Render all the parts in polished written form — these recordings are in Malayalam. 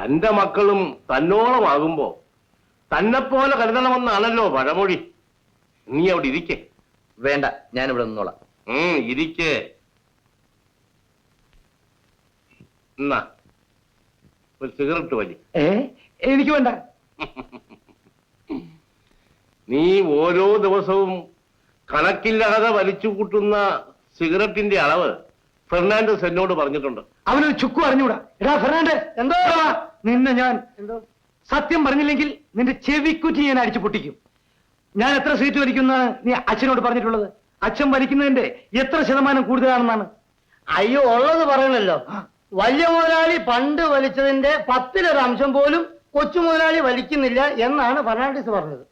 തന്റെ മക്കളും തന്നോളമാകുമ്പോ തന്നെപ്പോലെ കരുതണമെന്നാണല്ലോ പഴമൊഴി. നീ അവിടെ ഇരിക്കേ. വേണ്ട, ഞാനിവിടെ നിന്നോളാം. ഇരിക്കേ. എന്നാ ഒരു സിഗരറ്റ് വലി. എനിക്ക് വേണ്ട. നീ ഓരോ ദിവസവും കണക്കില്ലാതെ വലിച്ചു കൂട്ടുന്ന സിഗരറ്റിന്റെ അളവ് ഫെർണാണ്ടസ് എന്നോട് പറഞ്ഞിട്ടുണ്ട്. അവനൊരു ചുക്കു അറിഞ്ഞൂടാ. എടാ ഫെർണാണ്ടസ്, എന്തോ നിന്നെ ഞാൻ സത്യം പറഞ്ഞില്ലെങ്കിൽ നിന്റെ ചെവിക്കുറ്റി ഞാൻ അടിച്ചു പൊട്ടിക്കും. ഞാൻ എത്ര സീറ്റ് വലിക്കുന്ന നീ അച്ഛനോട് പറഞ്ഞിട്ടുള്ളത്? അച്ഛൻ വലിക്കുന്നതിന്റെ എത്ര ശതമാനം കൂടുതലാണെന്നാണ്? അയ്യോ, ഉള്ളത് പറയണല്ലോ. വലിയ മുതലാളി പണ്ട് വലിച്ചതിന്റെ 10% പോലും കൊച്ചു മുതലാളി വലിക്കുന്നില്ല എന്നാണ് ഫെർണാണ്ടസ് പറഞ്ഞത്.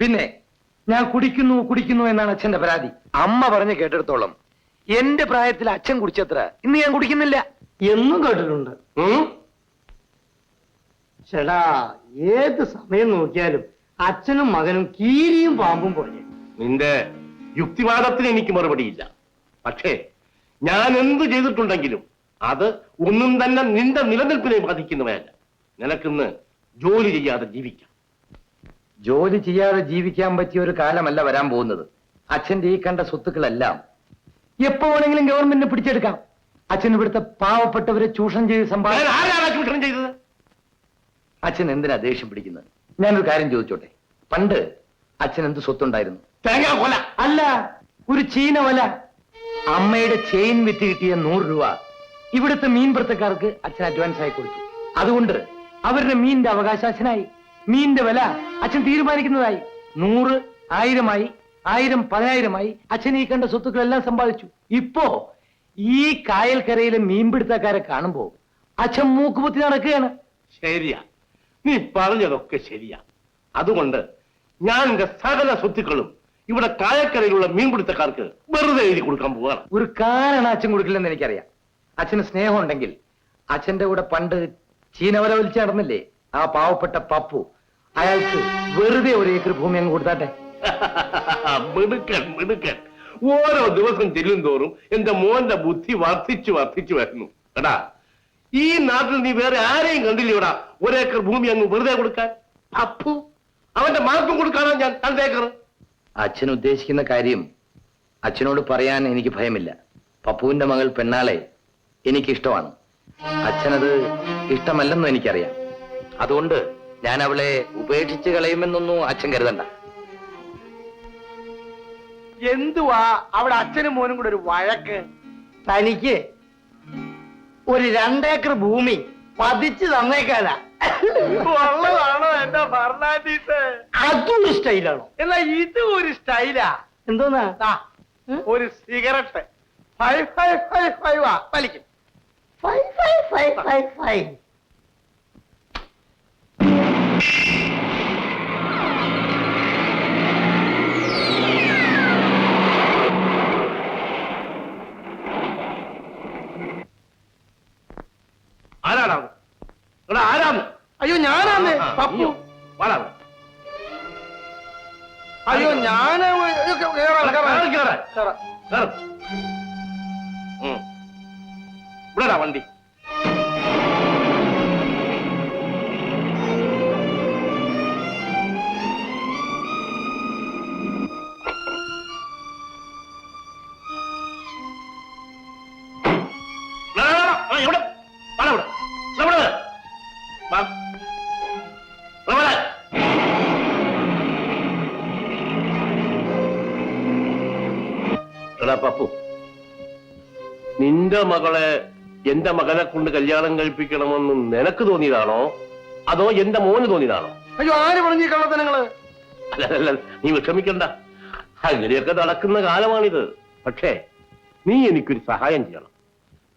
പിന്നെ ഞാൻ കുടിക്കുന്നു എന്നാണ് അച്ഛന്റെ പരാതി. അമ്മ പറഞ്ഞ് കേട്ടെടുത്തോളം എന്റെ പ്രായത്തിൽ അച്ഛൻ കുടിച്ചത്ര ഇന്ന് ഞാൻ കുടിക്കുന്നില്ല എന്നും കേട്ടിട്ടുണ്ട്. ചേടാ, ഏത് സമയം നോക്കിയാലും അച്ഛനും മകനും കീരിയും പാമ്പും പോലെ. നിന്റെ യുക്തിവാദത്തിന് എനിക്ക് മറുപടിയില്ല. പക്ഷേ ഞാൻ എന്ത് ചെയ്തിട്ടുണ്ടെങ്കിലും അത് ഒന്നും തന്നെ നിന്റെ നിലനിൽപ്പിനെ ബാധിക്കുന്നവയല്ല. നിനക്കിന്ന് ജോലി ചെയ്യാതെ ജീവിക്കാം. ജോലി ചെയ്യാതെ ജീവിക്കാൻ പറ്റിയ ഒരു കാലമല്ല വരാൻ പോകുന്നത്. അച്ഛന്റെ ഈ കണ്ട സ്വത്തുക്കളെല്ലാം എപ്പോ വേണമെങ്കിലും ഗവൺമെന്റിനെ പിടിച്ചെടുക്കാം. അച്ഛൻ ഇവിടുത്തെ പാവപ്പെട്ടവരെ ചൂഷണം ചെയ്ത് ചൂഷണം ചെയ്തത്? അച്ഛൻ എന്തിനാ ദേഷ്യം പിടിക്കുന്നത്? ഞാനൊരു കാര്യം ചോദിച്ചോട്ടെ. പണ്ട് അച്ഛൻ എന്ത് സ്വത്തുണ്ടായിരുന്നു? തേങ്ങാക്കൊല അല്ല, ഒരു ചീന വല. അമ്മയുടെ ചെയിൻ വിറ്റ് കിട്ടിയ 100 രൂപ ഇവിടുത്തെ മീൻപിടുത്തക്കാർക്ക് അച്ഛൻ അഡ്വാൻസ് ആയി കൊടുത്തു. അതുകൊണ്ട് അവരുടെ മീനിന്റെ അവകാശം അച്ഛനായി. മീനിന്റെ വില അച്ഛൻ തീരുമാനിക്കുന്നതായി. 100 1000 1000 10,000 അച്ഛൻ ഈ കണ്ട സ്വത്തുക്കളെല്ലാം സമ്പാദിച്ചു. ഇപ്പോ ഈ കായൽക്കരയിലെ മീൻപിടുത്തക്കാരെ കാണുമ്പോ അച്ഛൻ മൂക്കുപൊത്തി നടക്കുകയാണ്. ശരിയാ, നീ പറഞ്ഞതൊക്കെ ശരിയാ. അതുകൊണ്ട് ഞാൻ എന്റെ സകല സ്വത്തുക്കളും ഇവിടെ കായക്കരയിലുള്ള മീൻപിടുത്തക്കാർക്ക് വെറുതെ എഴുതി കൊടുക്കാൻ പോവാണ്. ഒരു കാരണം അച്ഛൻ കൊടുക്കില്ലെന്ന് എനിക്കറിയാം. അച്ഛന് സ്നേഹം ഉണ്ടെങ്കിൽ അച്ഛന്റെ കൂടെ പണ്ട് ചീനവല വലിച്ചു നടന്നില്ലേ ആ പാവപ്പെട്ട പപ്പു, അയാൾക്ക് വെറുതെ 1 ഏക്കർ ഭൂമി അങ്ങ് കൊടുത്താട്ടെ. മിടുക്കൻ മിടുക്കൻ. ഓരോ ദിവസം ചെല്ലും തോറും എന്റെ മോന്റെ ബുദ്ധി വർദ്ധിച്ചു വരുന്നു. എടാ, ഈ നാട്ടിൽ നീ വേറെ ആരെയും കണ്ടില്ലടാ 1 ഏക്കർ ഭൂമി അങ്ങ് വെറുതെ കൊടുക്കാൻ? പപ്പു അവന്റെ മകൾക്കും കൊടുക്കാനാ ഞാൻ 2 ഏക്കർ. അച്ഛൻ ഉദ്ദേശിക്കുന്ന കാര്യം അച്ഛനോട് പറയാൻ എനിക്ക് ഭയമില്ല. പപ്പുവിന്റെ മകൾ പെണ്ണാളെ എനിക്കിഷ്ടമാണ്. അച്ഛനത് ഇഷ്ടമല്ലെന്നും എനിക്കറിയാം. അതുകൊണ്ട് ഞാൻ അവളെ ഉപേക്ഷിച്ച് കളയുമെന്നൊന്നും അച്ഛൻ കരുതണ്ട. എന്തുവാ അവിടെ അച്ഛനും മോനും കൂടെ ഒരു വഴക്ക്? തനിക്ക് ഒരു 2 ഏക്കർ ഭൂമി പതിച്ചു തന്നേക്കാനാ. ഉള്ളതാണോ എന്റെ ഫെർണാണ്ടസ്? അതും ഒരു സ്റ്റൈലാണോ? എന്നാ ഇതും ഒരു സ്റ്റൈലാ. എന്തോന്നാ? ഒരു സിഗരറ്റ് 5 വലിക്കും. 5 ആരാണ്? ആരാണ്? അയ്യോ, ഞാനാന്ന് പപ്പു. അയ്യോ, ഞാന് ഇവിടെടാ വണ്ടി. ഇവിടെ എടാ പപ്പു, നിന്റെ മകളെ എന്റെ മകനെ കൊണ്ട് കല്യാണം കഴിപ്പിക്കണമെന്ന് നിനക്ക് തോന്നിയതാണോ അതോ എന്റെ മോന് തോന്നിയതാണോ? അയ്യോ, ആര് പറഞ്ഞു കള്ളത്തനങ്ങള്? അല്ല, നീ വിഷമിക്കണ്ട. അങ്ങനെയൊക്കെ നടക്കുന്ന കാലമാണിത്. പക്ഷേ നീ എനിക്കൊരു സഹായം ചെയ്യണം.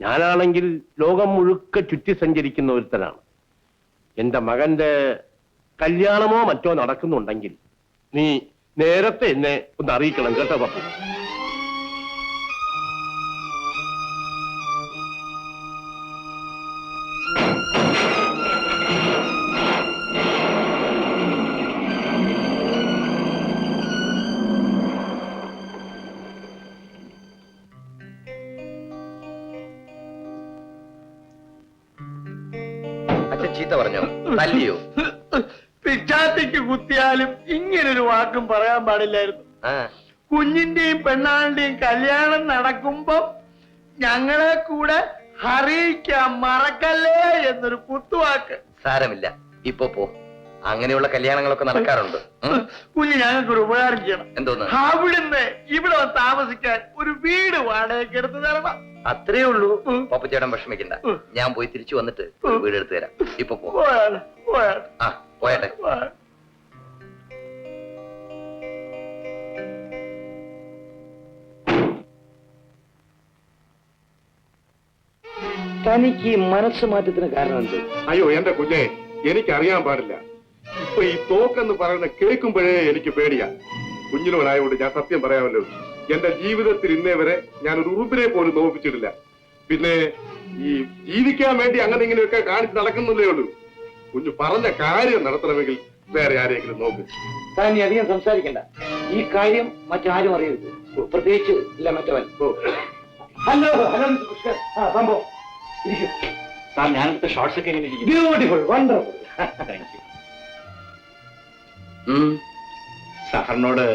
ഞാനാണെങ്കിൽ ലോകം മുഴുക്ക ചുറ്റി സഞ്ചരിക്കുന്ന ഒരുത്തനാണ്. എന്റെ മകന്റെ കല്യാണമോ മറ്റോ നടക്കുന്നുണ്ടെങ്കിൽ നീ നേരത്തെ എന്നെ ഒന്ന് അറിയിക്കണം കേട്ടോ പപ്പു. ചീത്ത പറഞ്ഞോ? തല്ലിയോ? പിച്ചാത്തിക്ക് കുത്തിയാലും ഇങ്ങനൊരു വാക്കും പറയാൻ പാടില്ലായിരുന്നു. കുഞ്ഞിന്റെയും പെണ്ണാളിന്റെയും കല്യാണം നടക്കുമ്പോ ഞങ്ങളെ കൂടെ അറിയിക്കാൻ മറക്കല്ലേ എന്നൊരു കുത്തുവാക്ക്. സാരമില്ല, ഇപ്പൊ പോ. അങ്ങനെയുള്ള കല്യാണങ്ങളൊക്കെ നടക്കാറുണ്ട്. കുഞ്ഞ് ഞങ്ങൾക്കൊരു ഉപകാരം ചെയ്യണം. എന്തോന്ന്? അവിടുന്ന് ഇവിടെ വന്ന് താമസിക്കാൻ ഒരു വീട് വാടകയ്ക്ക് എടുത്ത് തരണം. അത്രേ ഉള്ളൂ. പപ്പച്ചേട്ടൻ വിഷമിക്കണ്ട, ഞാൻ പോയി തിരിച്ചു വന്നിട്ട് ഒരു വീട് എടുത്തു തരാം. ഇപ്പൊ പോ. ആ, പോയട്ടെ. തനിക്ക് മനസ്സ് മാറ്റത്തിന് കാരണം എന്ത്? അയ്യോ എന്റെ കുഞ്ഞെ, എനിക്കറിയാൻ പാടില്ല. ഇപ്പൊ ഈ തോക്കെന്ന് പറയുന്ന കേൾക്കുമ്പോഴേ എനിക്ക് പേടിയാ. കുഞ്ഞിനോനായോണ്ട് ഞാൻ സത്യം പറയാമല്ലോ, എന്റെ ജീവിതത്തിൽ ഇന്നേ വരെ ഞാൻ ഒരു ഉറുപ്പിനെ പോലും നോപ്പിച്ചിട്ടില്ല. പിന്നെ ഈ ജീവിക്കാൻ വേണ്ടി അങ്ങനെ ഇങ്ങനെയൊക്കെ കാണിച്ച് നടക്കുന്നതേ ഉള്ളൂ. കുഞ്ഞു പറഞ്ഞ കാര്യം നടത്തണമെങ്കിൽ വേറെ ആരെങ്കിലും നോക്ക്. താൻ നീ അധികം സംസാരിക്കണ്ട. ഈ കാര്യം മറ്റാരും അറിയരുത്, പ്രത്യേകിച്ച് ഇല്ല മറ്റവൻ. Hello hello Pushkar. സംഭവം സാർ, ഞാനെടുത്ത ഷോർട്സ് ഒക്കെ എങ്ങനെ ഇരിക്കും? Beautiful, wonderful. Thank you. സാറിനോട്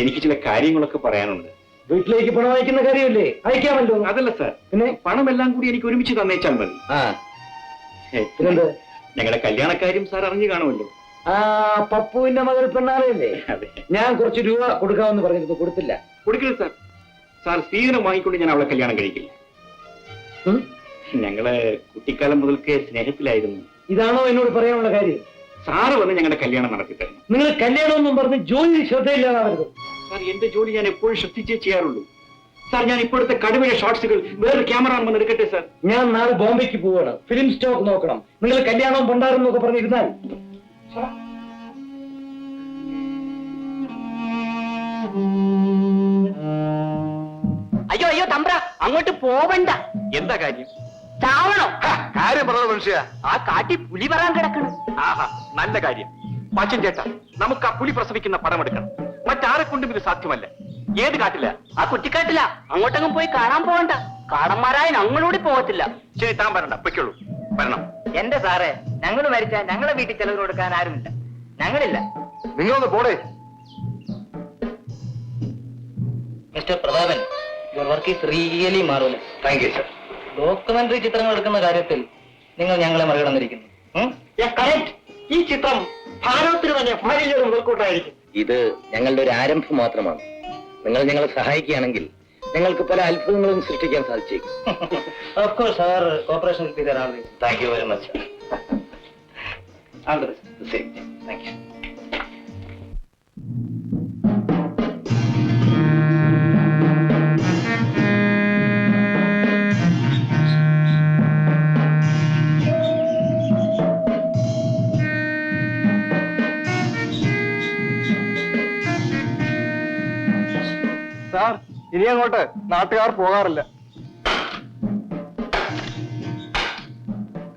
എനിക്ക് ചില കാര്യങ്ങളൊക്കെ പറയാനുണ്ട്. വീട്ടിലേക്ക് പണം അയക്കുന്ന കാര്യമല്ലേ? അയക്കാമല്ലോ. അതല്ല സാർ, പിന്നെ പണമെല്ലാം കൂടി എനിക്ക് ഒരുമിച്ച് തന്നേച്ചാൽ മതി. പിന്നെന്ത്? ഞങ്ങളുടെ കല്യാണക്കാര്യം സാർ അറിഞ്ഞു കാണുമല്ലോ. പപ്പുവിന്റെ മകൾ പെണ്ണാറയല്ലേ? അതെ. ഞാൻ കുറച്ച് രൂപ കൊടുക്കാമെന്ന് പറഞ്ഞിരുന്നു, കൊടുത്തില്ല. കൊടുക്കരുത് സാർ. സാർ സ്ത്രീധനം വാങ്ങിക്കൊണ്ട് ഞാൻ അവളെ കല്യാണം കഴിക്കില്ല. ഞങ്ങള് കുട്ടിക്കാലം മുതൽക്കേ സ്നേഹത്തിലായിരുന്നു. ഇതാണോ എന്നോട് പറയാനുള്ള കാര്യം? സാറ് വന്ന് ഞങ്ങളുടെ കല്യാണം നടത്തി തരണം. നിങ്ങൾ കല്യാണമെന്നും പറഞ്ഞ് ജോലി ശ്രദ്ധയില്ലാതാവരുത്. സാർ, എന്റെ ജോലി ഞാൻ എപ്പോഴും ശ്രദ്ധിച്ചേ ചെയ്യാറുള്ളൂ. സാർ, ഞാൻ ഇപ്പോഴത്തെ കടുവയുടെ ഷോർട്സുകൾ വേറൊരു ക്യാമറ വന്ന് എടുക്കട്ടെ സാർ? ഞാൻ നാളെ ബോംബെക്ക് പോവാണ്, ഫിലിം സ്റ്റോക്ക് നോക്കണം. നിങ്ങൾ കല്യാണവും പണ്ടാറും എന്നൊക്കെ പറഞ്ഞിരുന്നാൽ അയ്യോ അയ്യോ തമ്പ്ര, അങ്ങോട്ട് പോവണ്ട. എന്താ കാര്യം? ചാവണോ? കാര്യം പറഞ്ഞ മനുഷ്യ, ആ കാട്ടി പുലി വരാൻ കിടക്കണ്. ആഹാ, നല്ല കാര്യം. പച്ചൻ ചേട്ടാ, നമുക്ക് ആ പുലി പ്രസവിക്കുന്ന പടം എടുക്കണം. മറ്റാരെ കൊണ്ടും ഇത് സാധ്യമല്ല. ഏത് കാട്ടില്ല? ആ കുറ്റിക്കാട്ടില്ല. അങ്ങോട്ടെങ്ങും പോയി കാണാൻ പോവണ്ട. കാടന്മാരായ ഞങ്ങളോട് പോകത്തില്ല. ശരി, താൻ വരണ്ട, പൊയ്ക്കോളൂ. വരണം. എന്റെ സാറേ, ഞങ്ങൾ മരിച്ചാൽ ഞങ്ങളെ വീട്ടിൽ ചെലവ് കൊടുക്കാൻ ആരുമില്ല. ഞങ്ങളില്ല. നിങ്ങളൊന്ന് പോടേ. Mister Prathapan, your work is really marvellous. Thank you sir. Documentary ചിത്രങ്ങൾ എടുക്കുന്ന കാര്യത്തിൽ നിങ്ങൾ ഞങ്ങളെ മറികടന്നിരിക്കുന്നു. ഈ ചിത്രം ഭാരതത്തിന് തന്നെ ഭാര്യയുടെ മുതൽക്കൂട്ടായിരിക്കും. ഇത് ഞങ്ങളുടെ ഒരു ആരംഭം മാത്രമാണ്. നിങ്ങൾ ഞങ്ങളെ സഹായിക്കുകയാണെങ്കിൽ ഞങ്ങൾക്ക് പല അത്ഭുതങ്ങളും സൃഷ്ടിക്കാൻ സാധിച്ചേക്കും. Of course our corporation will be there always. Thank you very much. All the best. Thank you. Sir, ഇനി അങ്ങോട്ട് നാട്ടുകാർ പോകാറില്ല.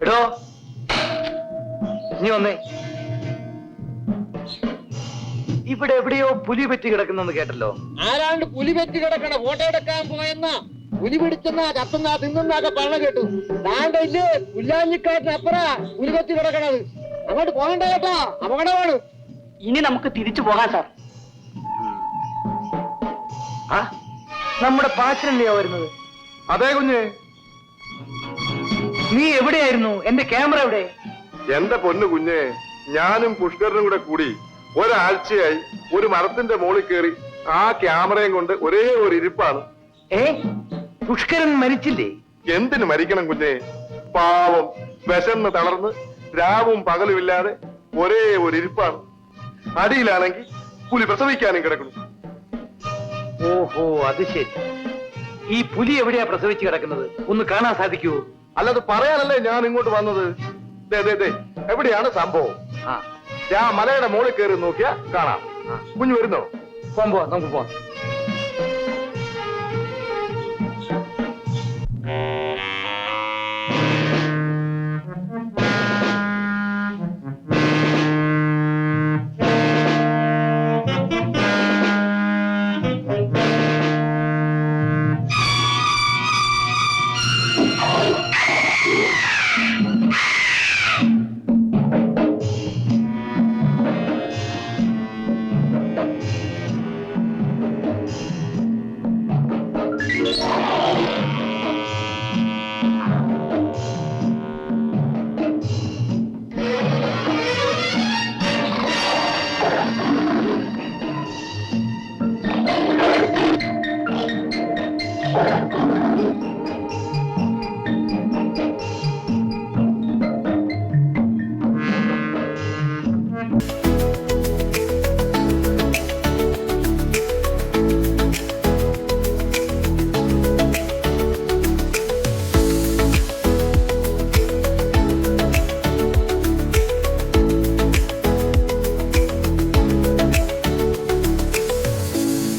എടോ, നീ വന്നേ. ഇവിടെ എവിടെയോ പുലി പറ്റി കിടക്കുന്നെന്ന് കേട്ടല്ലോ. ആരാണ്ട് പുലി പറ്റി കിടക്കണ ഫോട്ടോ എടുക്കാൻ പോയെന്ന പുലി പിടിച്ചെന്നാ ചത്തുന്നാ തിന്നുന്നാക്കെ പറഞ്ഞ കേട്ടു. താണ്ടല്ലേ പുല്ലാഞ്ഞിക്കാട്ടിനപ്പുറ പുലി പറ്റി കിടക്കണത്. അങ്ങോട്ട് പോകണ്ട കേട്ടോ, അപകടമാണ്. ഇനി നമുക്ക് തിരിച്ചു പോകാം സാർ. നമ്മുടെ പാച്ചനല്ലയോ വരുന്നത്? അതേ കുഞ്ഞെ. നീ എവിടെയായിരുന്നു? എന്റെ ക്യാമറ എവിടെ? എന്റെ പൊന്നു കുഞ്ഞെ, ഞാനും പുഷ്കരനും കൂടെ കൂടി ഒരാഴ്ചയായി ഒരു മരത്തിന്റെ മുകളിൽ കയറി ആ ക്യാമറയും കൊണ്ട് ഒരേ ഒരു ഇരിപ്പാണ്. പുഷ്കരൻ മരിച്ചില്ലേ? എന്തിനു മരിക്കണം കുഞ്ഞെ? പാവം വിശന്ന് തളർന്ന് രാവും പകലും ഇല്ലാതെ ഒരേ ഒരു ഇരിപ്പാണ്. അടിയിലാണെങ്കിൽ പുലി പ്രസവിക്കാനും കിടക്കുന്നു. ഓഹോ, അത് ശരി. ഈ പുലി എവിടെയാ പ്രസവിച്ച് കിടക്കുന്നത്? ഒന്ന് കാണാൻ സാധിക്കുമോ? അല്ലാതെ പറയാനല്ലേ ഞാൻ ഇങ്ങോട്ട് വന്നത്. എവിടെയാണ് സംഭവം? ഞാൻ മലയുടെ മുകളിൽ കയറി നോക്കിയാ കാണാം. കുഞ്ഞു വരുന്നോ? പോവാം, നമുക്ക് പോവാം.